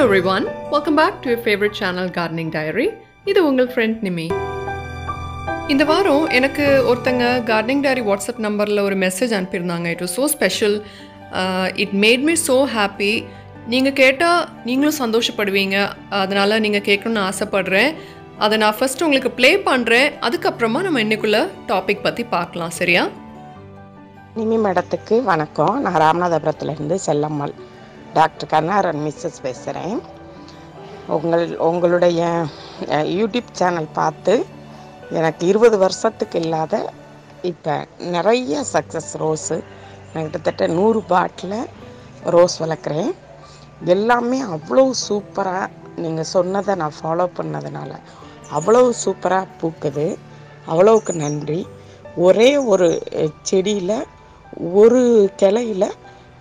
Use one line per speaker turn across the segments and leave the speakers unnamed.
everyone, welcome back to your favorite channel Gardening Diary. இது உங்கள் friend நிமி. இந்த வாரம் எனக்கு ஒருத்தங்க Gardening Diary WhatsApp நம்பரில் ஒரு message அனுப்பியிருந்தாங்க. It was so special. It made me so happy. நீங்கள் கேட்டால் நீங்களும் சந்தோஷப்படுவீங்க. அதனால் நீங்கள் கேட்கணுன்னு ஆசைப்படுறேன். அதை நான் ஃபர்ஸ்ட் உங்களுக்கு ப்ளே பண்ணுறேன். அதுக்கப்புறமா நம்ம இன்னைக்குள்ள டாபிக் பற்றி பார்க்கலாம். சரியா?
நிமி மேடத்துக்கு வணக்கம். நான் ராமநாதபுரத்துலேருந்து செல்லம்மாள் டாக்டர் கண்ணாரன் மிஸ்ஸஸ் பேசுகிறேன். உங்களுடைய யூடியூப் சேனல் பார்த்து எனக்கு 20 வருஷத்துக்கு இல்லாத இப்போ நிறைய சக்ஸஸ் ரோஸு, நான் கிட்டத்தட்ட 100 பாட்டில் ரோஸ் வளர்க்குறேன். எல்லாமே அவ்வளோ சூப்பராக நீங்கள் சொன்னதை நான் ஃபாலோ பண்ணதுனால அவ்வளோ சூப்பராக பூக்குது. அவ்வளோவுக்கு நன்றி. ஒரே ஒரு செடியில் ஒரு கிளையில்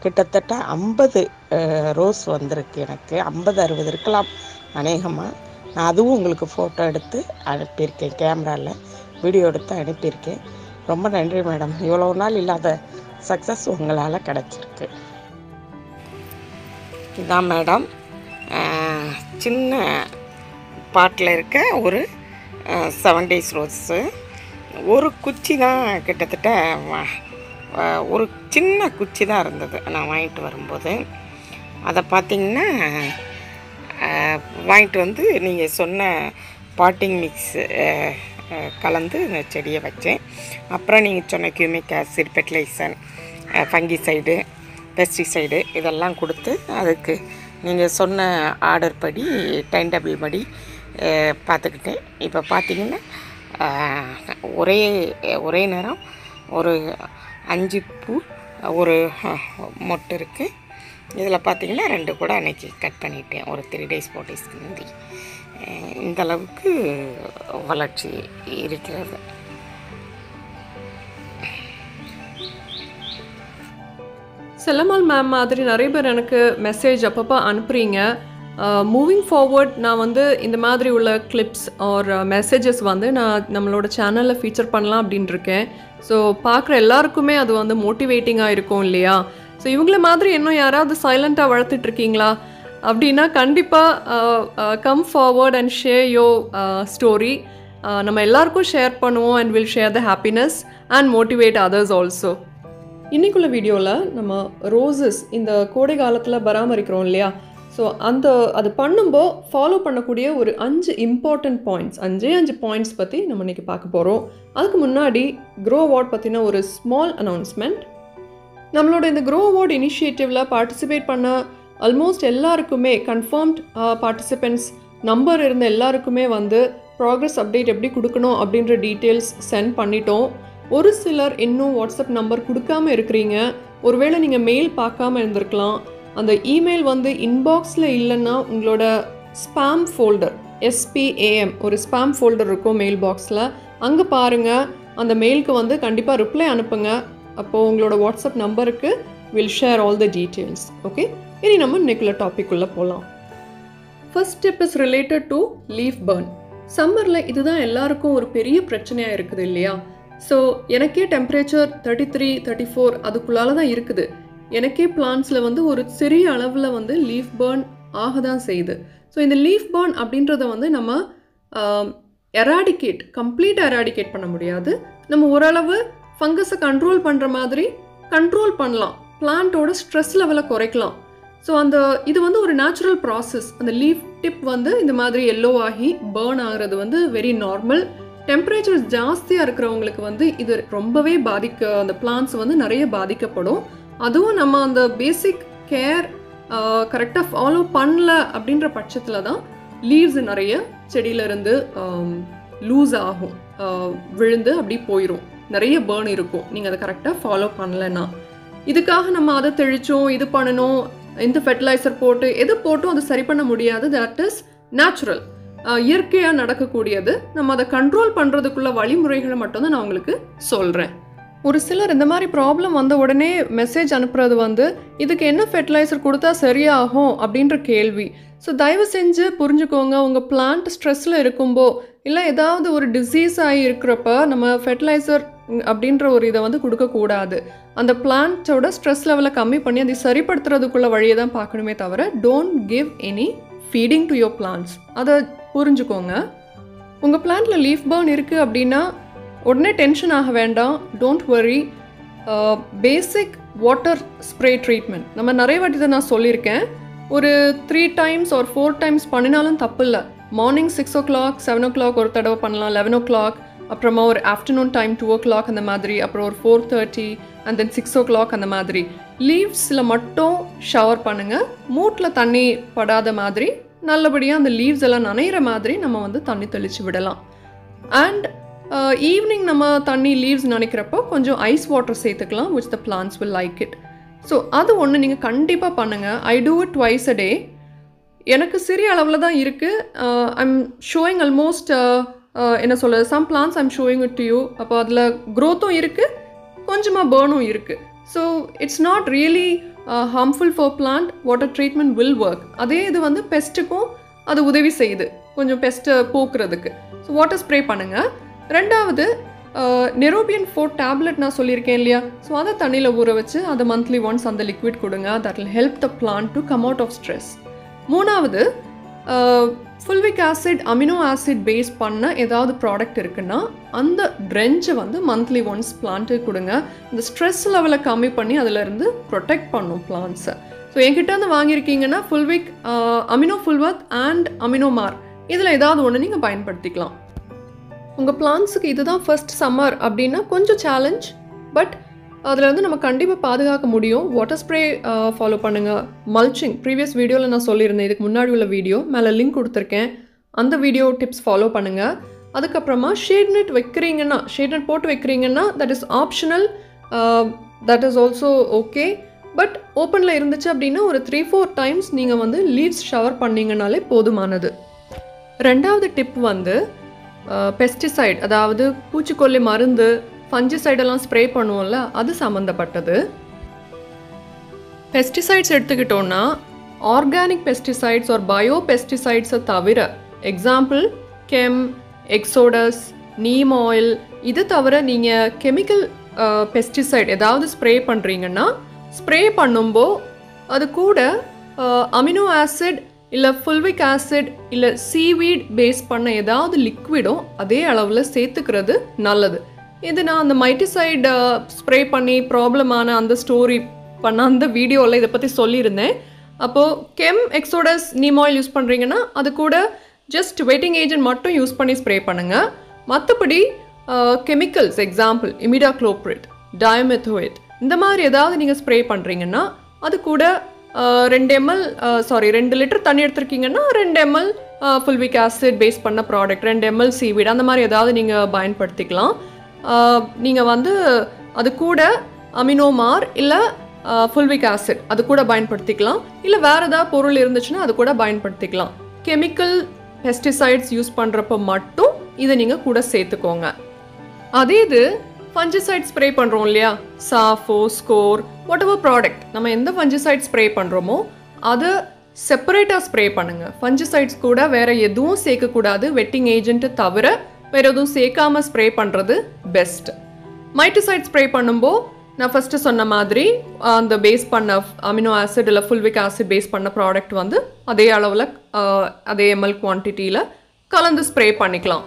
கிட்டத்தட்ட 50 ரோஸ் வந்திருக்கு. எனக்கு 50-60 இருக்கலாம் அநேகமாக. நான் அதுவும் உங்களுக்கு ஃபோட்டோ எடுத்து அனுப்பியிருக்கேன், கேமராவில் வீடியோ எடுத்து அனுப்பியிருக்கேன். ரொம்ப நன்றி மேடம். இவ்வளோ நாள் இல்லாத சக்ஸஸ் உங்களால் கிடச்சிருக்கு. இதான் மேடம் சின்ன பாட்டில் இருக்க ஒரு 7 days ரோஸு. ஒரு குச்சி தான், கிட்டத்தட்ட ஒரு சின்ன குச்சி தான் இருந்தது நான் வாங்கிட்டு வரும்போது. அதை பார்த்திங்கன்னா வாங்கிட்டு வந்து நீங்கள் சொன்ன பாட்டிங் மிக்ஸ் கலந்து இந்த செடியை வச்சேன். அப்புறம் நீங்கள் சொன்ன humic acid, fertilizer, fungicide, pesticide இதெல்லாம் கொடுத்து அதுக்கு நீங்கள் சொன்ன ஆர்டர் படி, டைம் டேபிள் படி பார்த்துக்கிட்டேன். இப்போ பார்த்திங்கன்னா ஒரே நேரம் ஒரு 5 பூ, ஒரு மொட்டு இருக்குது. இதில் பார்த்திங்கன்னா 2 கூட அன்றைக்கி கட் பண்ணிட்டேன் ஒரு 3 days 4 days முந்தி. இந்தளவுக்கு வளர்ச்சி இருக்கிறது.
செல்லம்மாள் மேம் மாதிரி நிறைய பேர் எனக்கு மெசேஜ் அப்பப்போ அனுப்புகிறீங்க. மூவிங் ஃபார்வர்ட் நான் வந்து இந்த மாதிரி உள்ள கிளிப்ஸ் ஆர் மெசேஜஸ் வந்து நான் நம்மளோட சேனலில் ஃபீச்சர் பண்ணலாம் அப்படின்ட்டு இருக்கேன். ஸோ பார்க்குற எல்லாருக்குமே அது வந்து மோட்டிவேட்டிங்காக இருக்கும் இல்லையா? ஸோ இவங்கள மாதிரி இன்னும் யாராவது சைலண்ட்டாக வளர்த்துட்ருக்கீங்களா அப்படின்னா கண்டிப்பாக come forward and share your story. நம்ம எல்லாருக்கும் ஷேர் பண்ணுவோம் and will share the happiness and motivate others also. இன்றைக்குள்ள வீடியோவில் நம்ம ரோசஸ் இந்த கோடை காலத்தில் பராமரிக்கிறோம் இல்லையா? ஸோ அது பண்ணும்போது ஃபாலோ பண்ணக்கூடிய ஒரு 5 இம்பார்ட்டண்ட் பாயிண்ட்ஸ், 5 பாயிண்ட்ஸ் பற்றி நம்ம இன்றைக்கி பார்க்க போகிறோம். அதுக்கு முன்னாடி க்ரோ அவார்ட் பற்றின ஒரு ஸ்மால் அனௌன்ஸ்மெண்ட். நம்மளோட இந்த க்ரோ அவார்ட் இனிஷியேட்டிவில் பார்ட்டிசிபேட் பண்ண ஆல்மோஸ்ட் எல்லாருக்குமே கன்ஃபார்ம்ட் பார்ட்டிசிபெண்ட்ஸ் நம்பர் இருந்த எல்லாருக்குமே வந்து ப்ராக்ரஸ் அப்டேட் எப்படி கொடுக்கணும் அப்படின்ற டீட்டெயில்ஸ் சென்ட் பண்ணிட்டோம். ஒரு சிலர் இன்னும் வாட்ஸ்அப் நம்பர் கொடுக்காமல் இருக்கிறீங்க. ஒருவேளை நீங்கள் மெயில் பார்க்காம இருந்திருக்கலாம். அந்த இமெயில் வந்து இன்பாக்ஸில் இல்லைன்னா உங்களோட ஸ்பேம் ஃபோல்டர், SPAM ஒரு ஸ்பேம் ஃபோல்டர் இருக்கும் மெயில் பாக்ஸில், அங்கே பாருங்கள். அந்த மெயிலுக்கு வந்து கண்டிப்பாக ரிப்ளை அனுப்புங்க. அப்போது உங்களோட வாட்ஸ்அப் நம்பருக்கு will share all the details. Okay, இனி நம்ம இன்னைக்குள்ள டாபிக் உள்ள போகலாம். First step is related to leaf burn. சம்மரில் இதுதான் எல்லாருக்கும் ஒரு பெரிய பிரச்சனையாக இருக்குது இல்லையா? ஸோ எனக்கே டெம்பரேச்சர் 33-34 அதுக்குள்ளால தான் இருக்குது. எனக்கே பிளான்ஸில் வந்து ஒரு சிறிய அளவில் வந்து லீஃப் பர்ன் ஆக தான் செய்யுது. ஸோ இந்த லீஃப் பர்ன் அப்படின்றத வந்து நம்ம கம்ப்ளீட்டாக எராடிகேட் பண்ண முடியாது. நம்ம ஓரளவு ஃபங்கஸை கண்ட்ரோல் பண்ணுற மாதிரி கண்ட்ரோல் பண்ணலாம். பிளான்ட்டோட ஸ்ட்ரெஸ் லெவலை குறைக்கலாம். ஸோ இது வந்து ஒரு நேச்சுரல் ப்ராசஸ். அந்த லீஃப் டிப் வந்து இந்த மாதிரி எல்லோ ஆகி பர்ன் ஆகிறது வந்து வெரி நார்மல். டெம்பரேச்சர் ஜாஸ்தியாக இருக்கிறவங்களுக்கு வந்து இது ரொம்பவே அந்த பிளான்ஸ் வந்து நிறைய பாதிக்கப்படும். அதுவும் நம்ம அந்த பேசிக் கேர் கரெக்டாக ஃபாலோ பண்ணல அப்படின்ற பட்சத்தில் தான் லீவ்ஸ் நிறைய செடியிலேருந்து லூஸ் ஆகும், விழுந்து அப்படி போயிடும், நிறைய பர்ன் இருக்கும் நீங்கள் அதை கரெக்டாக ஃபாலோ பண்ணலைன்னா. இதுக்காக நம்ம அதை தெளிச்சோம், இது பண்ணணும், இந்த ஃபெர்டிலைசர் போட்டு எது போட்டும் அதை சரி பண்ண முடியாது. தட் இஸ் நேச்சுரல், இயற்கையாக நடக்கக்கூடியது. நம்ம அதை கண்ட்ரோல் பண்ணுறதுக்குள்ள வழிமுறைகளை மட்டும்தான் நான் உங்களுக்கு சொல்கிறேன். ஒரு சிலர் இந்த மாதிரி ப்ராப்ளம் வந்த உடனே மெசேஜ் அனுப்புறது வந்து இதுக்கு என்ன ஃபெர்டிலைசர் கொடுத்தா சரியாகும் அப்படின்ற கேள்வி. ஸோ தயவு செஞ்சு புரிஞ்சுக்கோங்க, உங்கள் பிளான்ட் ஸ்ட்ரெஸ்ஸில் இருக்கும்போ இல்லை ஏதாவது ஒரு டிசீஸ் ஆகி இருக்கிறப்ப நம்ம ஃபெர்டிலைசர் அப்படின்ற ஒரு இதை வந்து கொடுக்கக்கூடாது. அந்த பிளான்ட்டோட ஸ்ட்ரெஸ் லெவலை கம்மி பண்ணி அதை சரிப்படுத்துறதுக்குள்ள வழியை தான் பார்க்கணுமே தவிர don't give any feeding to your plants. அதை புரிஞ்சுக்கோங்க. உங்கள் பிளான்ட்டில் லீஃப் பர்ன் இருக்குது அப்படின்னா உடனே டென்ஷன் ஆக வேண்டாம். Don't worry. Basic water spray treatment நம்ம நிறைய வாட்டி தான் நான் சொல்லியிருக்கேன். ஒரு 3 times or 4 times பண்ணினாலும் தப்பு இல்லை. மார்னிங் 6 o'clock 7 o'clock ஒரு தடவை பண்ணலாம், 11 o'clock, அப்புறமா ஒரு ஆஃப்டர்நூன் டைம் 2 o'clock அந்த மாதிரி, அப்புறம் ஒரு 4:30 and then 6 o'clock அந்த மாதிரி. லீவ்ஸில் மட்டும் ஷவர் பண்ணுங்கள். மூட்டில் தண்ணி படாத மாதிரி நல்லபடியாக அந்த லீவ்ஸ் எல்லாம் நனைகிற மாதிரி நம்ம வந்து தண்ணி தெளித்து விடலாம். அண்ட் ஈவினிங் நம்ம தண்ணி லீவ்ஸ் நினைக்கிறப்போ கொஞ்சம் ஐஸ் வாட்டர் சேர்த்துக்கலாம், which the plants will like it. So அது ஒன்று நீங்கள் கண்டிப்பாக பண்ணுங்கள். I do it twice a day. எனக்கு சிறிய அளவில் தான் இருக்குது. ஐம் ஷோயிங் ஆல்மோஸ்ட் என்ன சொல்ல, some plants I'm showing it to you. அப்போ அதில் க்ரோத்தும் இருக்குது, கொஞ்சமாக பேர்னும் இருக்குது. So it's not really harmful for plant. Water treatment will work. அதே இது வந்து பெஸ்ட்டுக்கும் அது உதவி செய்யுது, கொஞ்சம் பெஸ்ட்டை போக்குறதுக்கு. ஸோ வாட்டர் ஸ்ப்ரே பண்ணுங்கள். ரெண்டாவது நெரோபியன் 4 டேப்லெட் நான் சொல்லியிருக்கேன் இல்லையா, ஸோ அதை தண்ணியில் ஊற வச்சு அதை மந்த்லி ஒன்ஸ் அந்த லிக்விட் கொடுங்க. That will help the plant to come out of stress. மூணாவது fulvic acid, amino acid base பண்ண ஏதாவது ப்ராடக்ட் இருக்குன்னா அந்த ட்ரென்ச்சை வந்து மந்த்லி ஒன்ஸ் பிளான்ட்டுக்கு கொடுங்க. இந்த ஸ்ட்ரெஸ் லெவலை கம்மி பண்ணி அதிலிருந்து ப்ரொடெக்ட் பண்ணும் பிளான்ட்ஸை. ஸோ என்கிட்ட வந்து வாங்கியிருக்கீங்கன்னா ஃபுல்விக், அமினோ ஃபுல்வத் அண்ட் அமினோமார், இதில் ஏதாவது ஒன்று நீங்கள் பயன்படுத்திக்கலாம். உங்கள் பிளான்ஸுக்கு இதுதான் ஃபர்ஸ்ட் சம்மர் அப்படின்னா கொஞ்சம் சேலஞ்ச், பட் அதில் வந்து நம்ம கண்டிப்பாக பாதுகாக்க முடியும். வாட்டர் ஸ்ப்ரே ஃபாலோ பண்ணுங்கள். மல்ச்சிங் ப்ரீவியஸ் வீடியோவில் நான் சொல்லியிருந்தேன், இதுக்கு முன்னாடி உள்ள வீடியோ மேலே லிங்க் கொடுத்துருக்கேன், அந்த வீடியோ டிப்ஸ் ஃபாலோ பண்ணுங்கள். அதுக்கப்புறமா ஷேட் நெட் வைக்கிறீங்கன்னா, ஷேட் நெட் போட்டு வைக்கிறீங்கன்னா that is optional, that is also okay. But ஓப்பனில் இருந்துச்சு அப்படின்னா ஒரு 3-4 times நீங்கள் வந்து லீவ்ஸ் ஷவர் பண்ணிங்கனாலே போதுமானது. ரெண்டாவது டிப் வந்து பெஸ்டிசைட், அதாவது பூச்சிக்கொல்லி மருந்து, ஃபஞ்சிசைடெல்லாம் ஸ்ப்ரே பண்ணுவோம்ல, அது சம்மந்தப்பட்டது. பெஸ்டிசைட்ஸ் எடுத்துக்கிட்டோன்னா ஆர்கானிக் பெஸ்டிசைட்ஸ் ஒரு பயோ பெஸ்டிசைட்ஸை தவிர, example gem, exodus, neem oil, இது தவிர நீங்கள் கெமிக்கல் பெஸ்டிசைட் ஏதாவது ஸ்ப்ரே பண்ணுறீங்கன்னா ஸ்ப்ரே பண்ணும்போது அது கூட அமினோ ஆசிட் இல்லை ஃபுல்விக் ஆசிட் இல்லை சீவீட் பேஸ் பண்ண ஏதாவது லிக்விடும் அதே அளவில் சேர்த்துக்கிறது நல்லது. இது நான் அந்த மைட்டிசைட் ஸ்ப்ரே பண்ணி ப்ராப்ளமான அந்த ஸ்டோரி பண்ண அந்த வீடியோவில் இதை பற்றி சொல்லியிருந்தேன். அப்போது gem, exodus, neem oil use பண்ணுறீங்கன்னா அது கூட ஜஸ்ட் வெயிட்டிங் ஏஜென்ட் மட்டும் யூஸ் பண்ணி ஸ்ப்ரே பண்ணுங்கள். மற்றபடி கெமிக்கல்ஸ், எக்ஸாம்பிள் இமிடாக்ளோப்ரிட், டயமெத்தோயேட், இந்த மாதிரி ஏதாவது நீங்கள் ஸ்ப்ரே பண்ணுறீங்கன்னா அது கூட 2 லிட்டர் தண்ணி எடுத்துருக்கீங்கன்னா 2 ml ஃபுல்விக் ஆசிட் பேஸ் பண்ண ப்ராடக்ட், 2 ml சீவீட், அந்த மாதிரி ஏதாவது நீங்கள் பயன்படுத்திக்கலாம். நீங்கள் வந்து அது கூட அமினோமார் இல்லை ஃபுல்விக் ஆசிட் அது கூட பயன்படுத்திக்கலாம். இல்லை வேறு ஏதாவது பொருள் இருந்துச்சுன்னா அது கூட பயன்படுத்திக்கலாம். கெமிக்கல் பெஸ்டிசைட்ஸ் யூஸ் பண்ணுறப்போ மட்டும் இதை நீங்கள் கூட சேர்த்துக்கோங்க. அதே இது ஃபஞ்சிசைட் ஸ்ப்ரே பண்ணுறோம் இல்லையா, சாஃபோ, ஸ்கோர், வாட் எவர் ப்ராடக்ட், நம்ம எந்த ஃபஞ்சிசைட் ஸ்ப்ரே பண்ணுறோமோ அதை செப்பரேட்டாக ஸ்ப்ரே பண்ணுங்கள். ஃபஞ்சிசைட்ஸ் கூட வேறு எதுவும் சேர்க்கக்கூடாது, வெட்டிங் ஏஜென்ட்டு தவிர வேறு எதுவும் சேர்க்காமல் ஸ்ப்ரே பண்ணுறது பெஸ்ட். மைட்டிசைட் ஸ்ப்ரே பண்ணும்போது நான் ஃபஸ்ட்டு சொன்ன மாதிரி அந்த பேஸ் பண்ண அமினோ ஆசிட் இல்லை ஃபுல்விக் ஆசிட் பேஸ் பண்ண ப்ராடக்ட் வந்து அதே அளவில் அதே ml குவான்டிட்டியில் கலந்து ஸ்ப்ரே பண்ணிக்கலாம்.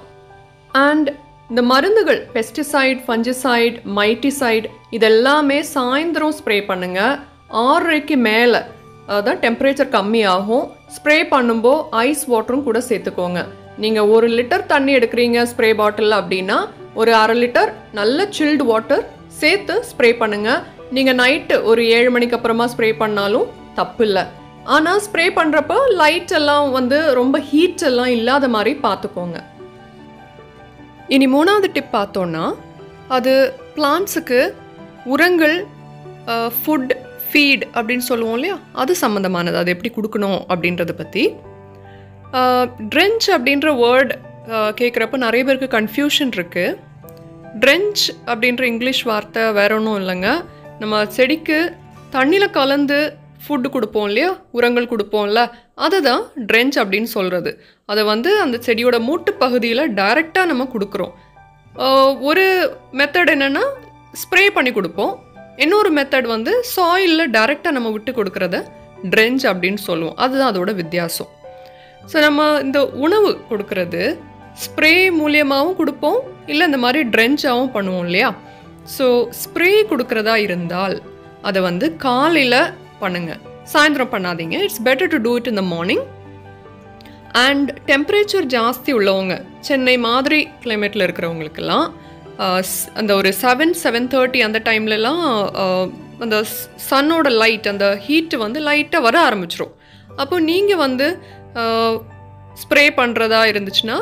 அண்ட் இந்த மருந்துகள் பெஸ்டிசைட், ஃபஞ்சிசைட், மைட்டிசைட் இதெல்லாமே சாயந்தரம் ஸ்ப்ரே பண்ணுங்கள். 6:30 மேலே அதான் டெம்பரேச்சர் கம்மியாகும். ஸ்ப்ரே பண்ணும்போது ஐஸ் வாட்டரும் கூட சேர்த்துக்கோங்க. நீங்கள் 1 லிட்டர் தண்ணி எடுக்கிறீங்க ஸ்ப்ரே பாட்டில் அப்படின்னா ஒரு 1/2 லிட்டர் நல்ல சில்டு வாட்டர் சேர்த்து ஸ்ப்ரே பண்ணுங்கள். நீங்கள் நைட்டு ஒரு 7 மணிக்கு அப்புறமா ஸ்ப்ரே பண்ணாலும் தப்பு இல்லை. ஆனால் ஸ்ப்ரே பண்ணுறப்போ லைட் எல்லாம் வந்து ரொம்ப ஹீட் எல்லாம் இல்லாத மாதிரி பார்த்துக்கோங்க. இனி 3வது டிப் பார்த்தோன்னா அது பிளான்ட்ஸுக்கு உரங்கள், ஃபுட், ஃபீட் அப்படின்னு சொல்லுவோம் இல்லையா, அது சம்மந்தமானது. அது எப்படி கொடுக்கணும் அப்படின்றத பற்றி. ட்ரென்ச் அப்படின்ற வேர்ட் கேட்குறப்ப நிறைய பேருக்கு கன்ஃபியூஷன் இருக்குது. ட்ரென்ச் அப்படின்ற இங்கிலீஷ் வார்த்தை வேற ஒன்றும் இல்லைங்க. நம்ம செடிக்கு தண்ணியில் கலந்து ஃபுட்டு கொடுப்போம் இல்லையா, உரங்கள் கொடுப்போம்ல, அதை தான் ட்ரென்ச் அப்படின்னு சொல்கிறது. அதை வந்து அந்த செடியோட மூட்டு பகுதியில் டைரெக்டாக நம்ம கொடுக்குறோம். ஒரு மெத்தட் என்னென்னா ஸ்ப்ரே பண்ணி கொடுப்போம், இன்னொரு மெத்தட் வந்து சாயிலில் டைரெக்டாக நம்ம விட்டு கொடுக்குறத ட்ரென்ச் அப்படின்னு சொல்லுவோம். அதுதான் அதோட வித்தியாசம். ஸோ நம்ம இந்த உணவு கொடுக்கறது ஸ்ப்ரே மூலியமாகவும் கொடுப்போம், இல்லை இந்த மாதிரி ட்ரென்ச்சாகவும் பண்ணுவோம் இல்லையா? ஸோ ஸ்ப்ரே கொடுக்கறதா இருந்தால் அதை வந்து காலையில் பண்ணுங்கள், சாயந்தரம் பண்ணாதீங்க. It's better to do it in the morning. And temperature ஜாஸ்தி உள்ளவங்க, சென்னை மாதிரி கிளைமேட்டில் இருக்கிறவங்களுக்கெல்லாம் அந்த ஒரு 7-7:30 அந்த டைம்லலாம் அந்த சன்னோட லைட், அந்த ஹீட்டு வந்து லைட்டாக வர ஆரம்பிச்சிரும். அப்போ நீங்கள் வந்து ஸ்ப்ரே பண்ணுறதா இருந்துச்சுன்னா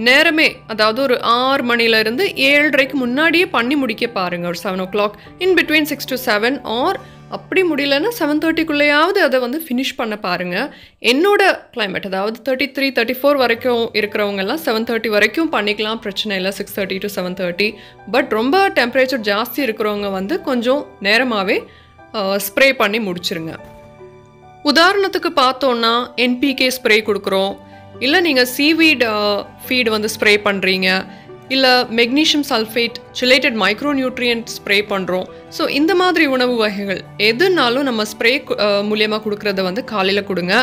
நேரமே, அதாவது ஒரு 6 மணிலேருந்து 7:30க்கு முன்னாடியே பண்ணி முடிக்க பாருங்கள். ஒரு 7 o'clock, in between 6 to 7, R அப்படி முடியலன்னா 7:30க்குள்ளேயாவது அதை வந்து ஃபினிஷ் பண்ண பாருங்கள். என்னோட கிளைமேட், அதாவது 33-34 வரைக்கும் இருக்கிறவங்கெல்லாம் 7:30 வரைக்கும் பண்ணிக்கலாம், பிரச்சனை இல்லை. 6:30 to 7:30. பட் ரொம்ப டெம்பரேச்சர் ஜாஸ்தி இருக்கிறவங்க வந்து கொஞ்சம் நேரமாகவே ஸ்ப்ரே பண்ணி முடிச்சிருங்க. உதாரணத்துக்கு பார்த்தோன்னா NPK ஸ்ப்ரே கொடுக்குறோம், இல்லை நீங்கள் சீவீட் ஃபீட் வந்து ஸ்ப்ரே பண்ணுறீங்க, இல்லை மெக்னீஷியம் சல்ஃபேட் சிலேட்டட் மைக்ரோநியூட்ரியன்ட் ஸ்ப்ரே பண்ணுறோம். ஸோ இந்த மாதிரி உணவு வகைகள் எதுனாலும் நம்ம ஸ்ப்ரே மூலியமாக கொடுக்குறத வந்து காலையில் கொடுங்க,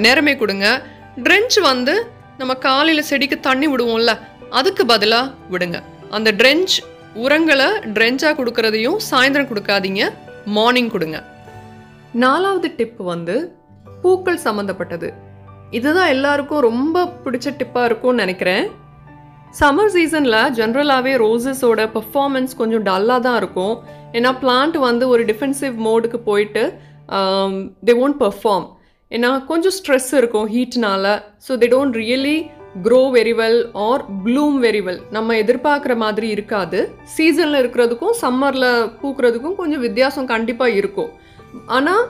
நேரமே கொடுங்க. ட்ரென்ச் வந்து நம்ம காலையில் செடிக்கு தண்ணி விடுவோம்ல, அதுக்கு பதிலாக விடுங்க. அந்த ட்ரென்ச் உரங்களை ட்ரென்ச்சாக கொடுக்குறதையும் சாயந்தரம் கொடுக்காதீங்க, மார்னிங் கொடுங்க. 4வது டிப் வந்து பூக்கள் சம்மந்தப்பட்டது. இதுதான் எல்லாருக்கும் ரொம்ப பிடிச்ச டிப்பாக இருக்கும்னு நினைக்கிறேன். சம்மர் சீசனில் ஜென்ரலாகவே ரோசஸோட பர்ஃபார்மன்ஸ் கொஞ்சம் டல்லாக தான் இருக்கும். ஏன்னா பிளான்ட் வந்து ஒரு டிஃபென்சிவ் மோடுக்கு போயிட்டு தே ஓன்ட் பெர்ஃபார்ம். ஏன்னா கொஞ்சம் ஸ்ட்ரெஸ் இருக்கும் ஹீட்னால. So they don't really grow very well or bloom very well. நம்ம எதிர்பார்க்குற மாதிரி இருக்காது. சீசனில் இருக்கிறதுக்கும் சம்மரில் பூக்கிறதுக்கும் கொஞ்சம் வித்தியாசம் கண்டிப்பாக இருக்கும். ஆனால்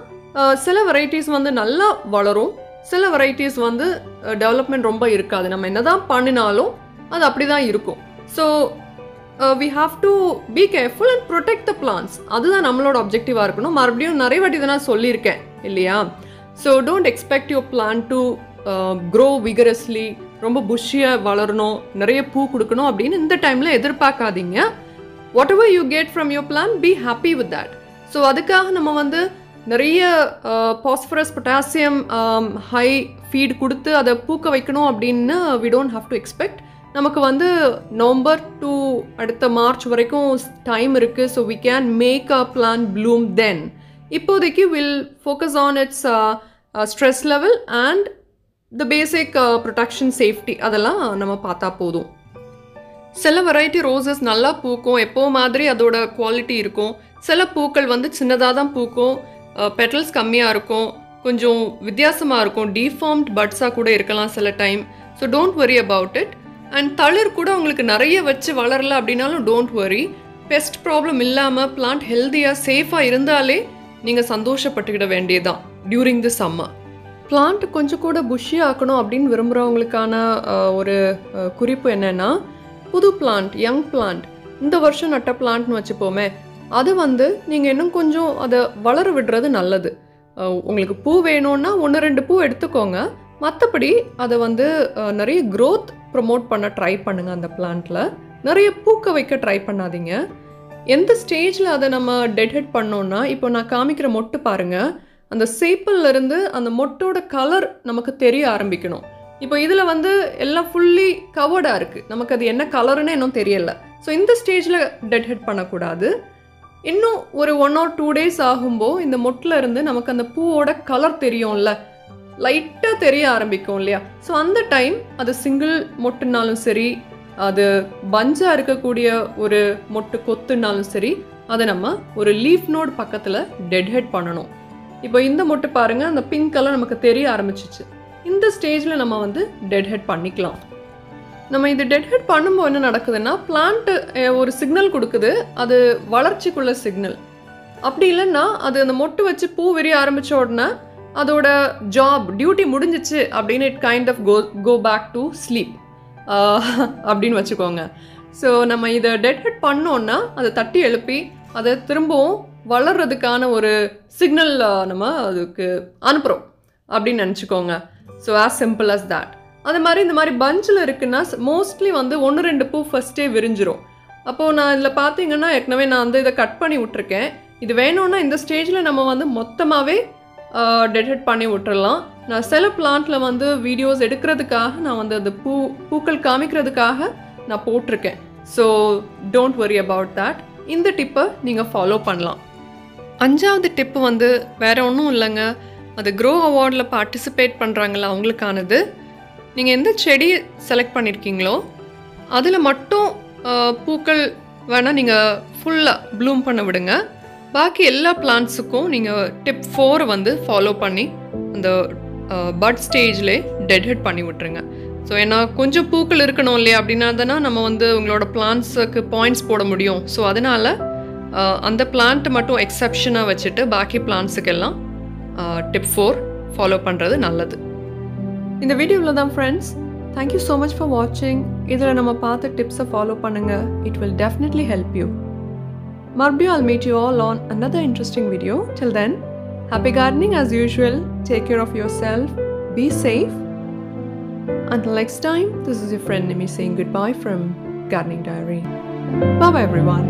சில வெரைட்டிஸ் வந்து நல்லா வளரும், சில வெரைட்டிஸ் வந்து டெவலப்மெண்ட் ரொம்ப இருக்காது. நம்ம என்ன தான் பண்ணினாலும் அது அப்படி தான் இருக்கும். So we have to be careful and protect the plants. அதுதான் நம்மளோட அப்ஜெக்டிவாக இருக்கணும். மறுபடியும் நிறைய வாட்டி இதை நான் சொல்லியிருக்கேன் இல்லையா? So don't expect your plant to grow vigorously, ரொம்ப புஷ்ஷியாக வளரணும், நிறைய பூ கொடுக்கணும் அப்படின்னு இந்த டைமில் எதிர்பார்க்காதீங்க. Whatever you get from your plan, be happy with that. So அதுக்காக நம்ம வந்து நிறைய பாஸ்பரஸ், பொட்டாசியம் ஹை ஃபீட் கொடுத்து அதை பூக்க வைக்கணும் அப்படின்னு we don't have to expect. நமக்கு வந்து நவம்பர் டு அடுத்த மார்ச் வரைக்கும் டைம் இருக்குது. So we can make a plan bloom then. இப்போதைக்கு will focus on its stress level and the basic protection, safety, அதெல்லாம் நம்ம பார்த்தா போதும். சில வெரைட்டி ரோசஸ் நல்லா பூக்கும், எப்போ மாதிரி அதோட குவாலிட்டி இருக்கும். சில பூக்கள் வந்து சின்னதாக தான் பூக்கும், பெட்டல்ஸ் கம்மியாக இருக்கும், கொஞ்சம் வித்தியாசமாக இருக்கும், டிஃபார்ம்ட் பட்ஸாக கூட இருக்கலாம் சில time. So don't worry about it. And தளிர் கூட உங்களுக்கு நிறைய வச்சு வளரல அப்படின்னாலும் டோன்ட் வரி. பெஸ்ட் ப்ராப்ளம் இல்லாமல் பிளான்ட் ஹெல்த்தியாக சேஃபாக இருந்தாலே நீங்கள் சந்தோஷப்பட்டுக்கிட வேண்டியதான் டியூரிங் தி சம்மர். பிளான்ட் கொஞ்சம் கூட புஷ்ஷி ஆக்கணும் அப்படின்னு விரும்புகிறவங்களுக்கான ஒரு குறிப்பு என்னென்னா, புது பிளான்ட், யங் பிளான்ட், இந்த வருஷம் நட்ட பிளான்ட்னு வச்சுப்போமே, அது வந்து நீங்கள் இன்னும் கொஞ்சம் அதை வளர விடுறது நல்லது. உங்களுக்கு பூ வேணும்னா 1-2 பூ எடுத்துக்கோங்க. மற்றபடி அதை வந்து நிறைய க்ரோத் ப்ரமோட் பண்ண ட்ரை பண்ணுங்கள். அந்த பிளான்ட்டில் நிறைய பூக்க வைக்க ட்ரை பண்ணாதீங்க. எந்த ஸ்டேஜில் அதை நம்ம டெட்ஹெட் பண்ணோன்னா, இப்போ நான் காமிக்கிற மொட்டு பாருங்கள், அந்த சேப்பிள்லேருந்து அந்த மொட்டோட கலர் நமக்கு தெரிய ஆரம்பிக்கணும். இப்போ இதில் வந்து எல்லாம் ஃபுல்லி கவர்டாக இருக்குது, நமக்கு அது என்ன கலருன்னு இன்னும் தெரியலை. ஸோ இந்த ஸ்டேஜில் டெட்ஹெட் பண்ணக்கூடாது. இன்னும் ஒரு 1 or 2 days ஆகும்போது இந்த மொட்டில் இருந்து நமக்கு அந்த பூவோட கலர் தெரியும்ல, லைட்டாக தெரிய ஆரம்பிக்கும் இல்லையா? ஸோ அந்த டைம் அது சிங்கிள் மொட்டுனாலும் சரி, அது பஞ்சாக இருக்கக்கூடிய ஒரு மொட்டு கொத்துனாலும் சரி, அதை நம்ம ஒரு லீஃப் நோட் பக்கத்தில் டெட்ஹெட் பண்ணணும். இப்போ இந்த மொட்டு பாருங்கள், அந்த பிங்க் கலர் நமக்கு தெரிய ஆரம்பிச்சிச்சு. இந்த ஸ்டேஜில் நம்ம வந்து டெட்ஹெட் பண்ணிக்கலாம். நம்ம இது டெட்ஹெட் பண்ணும்போது என்ன நடக்குதுன்னா, பிளான்ட்டு ஒரு சிக்னல் கொடுக்குது, அது வளர்ச்சிக்குள்ள சிக்னல். அப்படி இல்லைன்னா அது அந்த மொட்டு வச்சு பூ விரிய ஆரம்பித்த உடனே அதோட ஜாப், டியூட்டி முடிஞ்சிச்சு அப்படின்னு it kind of go back to sleep அப்படின்னு வச்சுக்கோங்க. ஸோ நம்ம இதை டெட்ஹெட் பண்ணோன்னா அதை தட்டி எழுப்பி அதை திரும்பவும் வளர்றதுக்கான ஒரு சிக்னல் நம்ம அதுக்கு அனுப்புகிறோம் அப்படின்னு நினச்சிக்கோங்க. So as simple as that. அது மாதிரி இந்த மாதிரி பஞ்சில் இருக்குன்னா மோஸ்ட்லி வந்து 1-2 பூ ஃபஸ்ட்டே விரிஞ்சிரும். அப்போது நான் இதில் பார்த்தீங்கன்னா ஏற்கனவே நான் வந்து இதை கட் பண்ணி விட்ருக்கேன். இது வேணும்னா இந்த ஸ்டேஜில் நம்ம வந்து மொத்தமாகவே டெட் பண்ணி விட்டுறலாம். நான் சில பிளான்ட்டில் வந்து வீடியோஸ் எடுக்கிறதுக்காக நான் வந்து அது பூக்கள் காமிக்கிறதுக்காக நான் போட்டிருக்கேன். So don't worry about that. இந்த டிப்பை நீங்கள் ஃபாலோ பண்ணலாம். 5வது டிப்பு வந்து வேறு ஒன்றும் இல்லைங்க, அது க்ரோ அவார்டில் பார்ட்டிசிபேட் பண்ணுறாங்களா அவங்களுக்கானது. நீங்கள் எந்த செடி செலக்ட் பண்ணியிருக்கீங்களோ அதில் மட்டும் பூக்கள் வேணால் நீங்கள் ஃபுல்லாக ப்ளூம் பண்ண விடுங்க. பாக்கி எல்லா பிளான்ட்ஸுக்கும் நீங்கள் டிப் 4 வந்து ஃபாலோ பண்ணி அந்த பட் ஸ்டேஜ்லே டெட் பண்ணி விட்டுருங்க. ஸோ ஏன்னா கொஞ்சம் பூக்கள் இருக்கணும் இல்லையா, அப்படின்னா தானே நம்ம வந்து உங்களோட பிளான்ட்ஸுக்கு பாயிண்ட்ஸ் போட முடியும். ஸோ அதனால் அந்த பிளான்ட் மட்டும் எக்ஸப்ஷனாக வச்சுட்டு பாக்கி பிளான்ட்ஸுக்கெல்லாம் டிப் 4 ஃபாலோ பண்ணுறது நல்லது. இந்த வீடியோவில் தான் friends, thank you so much for வாட்சிங். இதில் நம்ம பார்த்த டிப்ஸை ஃபாலோ பண்ணுங்கள். It will definitely help you. மறுபடியும் I'll meet you all on another interesting video. Till then, happy gardening as usual. Take care of yourself. Be safe. Until next time, this is your friend Nimi saying goodbye from Gardening Diary. Bye bye everyone.